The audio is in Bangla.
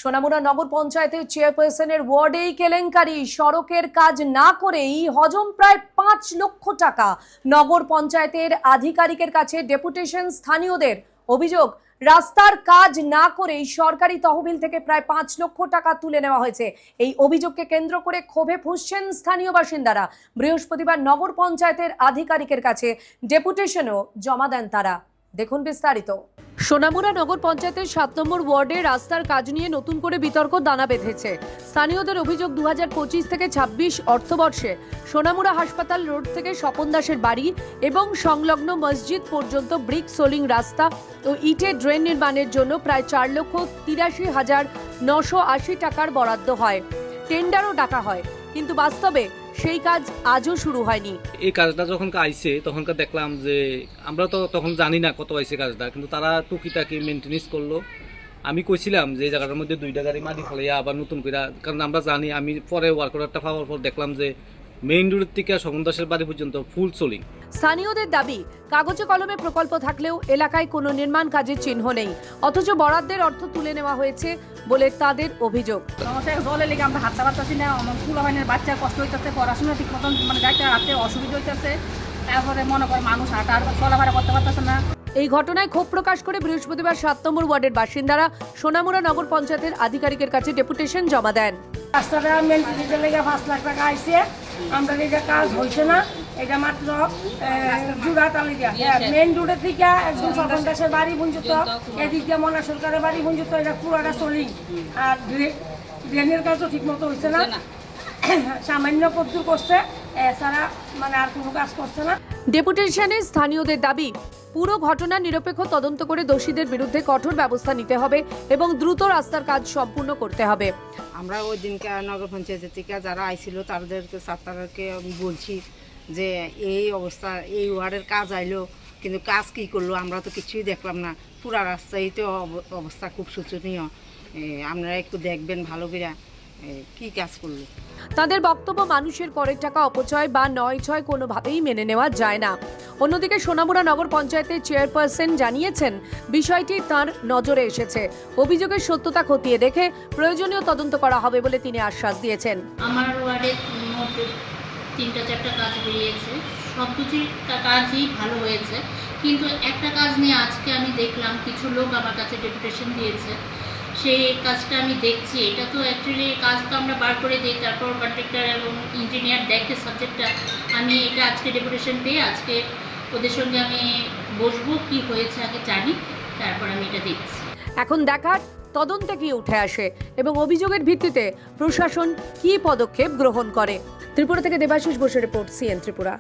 সোনামুড়া নগর পঞ্চায়েতের চেয়ারপারসনের ওয়ার্ডেই কেলেঙ্কারি। সড়কের কাজ না করেই হজম প্রায় 5 লক্ষ টাকা। নগর পঞ্চায়েতের আধিকারিকের কাছে ডেপুটেশন স্থানীয়দের। অভিযোগ, রাস্তার কাজ না করেই সরকারি তহবিল থেকে প্রায় 5 লক্ষ টাকা তুলে নেওয়া হয়েছে। এই অভিযোগকে কেন্দ্র করে ক্ষোভে ফুঁসছেন স্থানীয় বাসিন্দারা। বৃহস্পতিবার নগর পঞ্চায়েতের আধিকারিকের কাছে ডেপুটেশনও জমা দেন তারা। দেখুন বিস্তারিত। সোনামুড়া নগর পঞ্চায়েতের 7 নম্বর ওয়ার্ডে রাস্তার কাজ নিয়ে নতুন করে বিতর্ক দানা বেঁধেছে। স্থানীয়দের অভিযোগ, 2025 থেকে 26 অর্থবর্ষে সোনামুড়া হাসপাতাল রোড থেকে স্বপন দাসের বাড়ি এবং সংলগ্ন মসজিদ পর্যন্ত ব্রিক সোলিং রাস্তা ও ইটের ড্রেন নির্মাণের জন্য প্রায় 4,83,980 টাকার বরাদ্দ হয়। টেন্ডারও ডাকা হয়, কিন্তু বাস্তবে সেই কাজ আজও শুরু হয়নি। এই কাজটা যখন আইছে তখনকার দেখলাম যে আমরা তো তখন জানি না কত আইছে কাজটা, কিন্তু তারা টুকিটাকি মেনটেনেন্স করলো। আমি কইছিলাম যে এই জায়গাটার মধ্যে 2টা গাড়ি মাটি ফলাইয়া আবার নতুন করে, কারণ আমরা জানি, আমি পরে ওয়ার্ক অর্ডারটা পাওয়ার পর দেখলাম যে মেইন রোড থেকে স্বপন দাসের বাড়ি পর্যন্ত ফুল সোলিং। স্থানীয়দের দাবি, কাগজে কলমে প্রকল্প থাকলেও এলাকায় কোনো নির্মাণ কাজের চিহ্ন নেই, অথচ বরাদ্দের অর্থ তুলে নেওয়া হয়েছে বলে তাদের অভিযোগ। জলের লেগে আমরা হাঁটতে পারতেছি না, আমার ফুলাবাইনের বাচ্চার কষ্ট হইতেছে, পড়াশোনা ঠিক মতন গাড়িটা হাঁটতে অসুবিধা হইতেছে, তারপরে মনে করে মানুষ হাঁটা চলাফেরা করতে পারতেছে না। এই ঘটনায় ক্ষোভ প্রকাশ করে বৃহস্পতিবার 7 নম্বর ওয়ার্ডের বাসিন্দারা সোনামুড়া নগর পঞ্চায়েতের আধিকারিকের কাছে ডেপুটেশন জমা দেন। রাস্তাটা মেনটেনেন্সের লেগে 5 লাখ টাকা আইছে, আমরা এটা কাজ হয়েছে না, এটা মাত্র জুড়াতালি দিয়া মেন রোডের থেকে একদম স্বপন দাসের বাড়ি পর্যন্ত, এদিক দিয়ে মনা সরকারের বাড়ি পর্যন্ত এটা পুরোটা সোলিং। আর ড্রেনের কাজও ঠিক মতো হয়েছে না, সামান্য কদ্দু করছে, এছাড়া মানে আর কোনো কাজ করছে না। ডেপুটেশনে স্থানীয়দের দাবি, পুরো ঘটনা নিরপেক্ষ তদন্ত করে দোষীদের বিরুদ্ধে কঠোর ব্যবস্থা নিতে হবে এবং দ্রুত রাস্তার কাজ সম্পূর্ণ করতে হবে। আমরা ওই দিনকে নগর পঞ্চায়েত থেকে যারা আইছিল তাদেরকে ছাত্রকে আমি বলছি যে এই অবস্থা, এই ওয়ার্ডের কাজ আইলো, কিন্তু কাজ কি করলো আমরা তো কিছুই দেখলাম না। পুরা রাস্তায় তো অবস্থা খুব শোচনীয়, আপনারা একটু দেখবেন ভালো করে কি কাজ করলো। তাদের বক্তব্য, মানুষের করের টাকা অপচয় বা নয়-ছয় কোনোভাবেই মেনে নেওয়া যায় না। অন্যদিকে সোনামুড়া নগর পঞ্চায়েতের চেয়ারপারসন জানিয়েছেন, বিষয়টি তার নজরে এসেছে। অভিযোগের সত্যতা খতিয়ে দেখে প্রয়োজনীয় তদন্ত করা হবে বলে তিনি আশ্বাস দিয়েছেন। আমার ওয়ার্ডে মোট 3-4টা কাজ বেরিয়েছে, সব কিছুই কাজই ভালো হয়েছে, কিন্তু একটা কাজ নিয়ে আজকে আমি দেখলাম কিছু লোক আমার কাছে ডেপুটেশন দিয়েছে, সেই কাজটা আমি দেখছি। এটা তো অ্যাকচুয়ালি কাজ তো আমরা বার করে দিই, তারপর কন্ট্রাক্টর এবং ইঞ্জিনিয়ার দেখে সাবজেক্টটা। আমি এটা আজকে ডেপুটেশন পেয়ে আজকে ওদের সঙ্গে আমি বসবো, কি হয়েছে আগে জানি, তারপর আমি এটা দেখছি। এখন দেখার তদন্তে কি উঠে আসে এবং অভিযোগের ভিত্তিতে প্রশাসন কি পদক্ষেপ গ্রহণ করে। ত্রিপুরা থেকে দেবাশিস বসুর রিপোর্ট, সিএন ত্রিপুরা।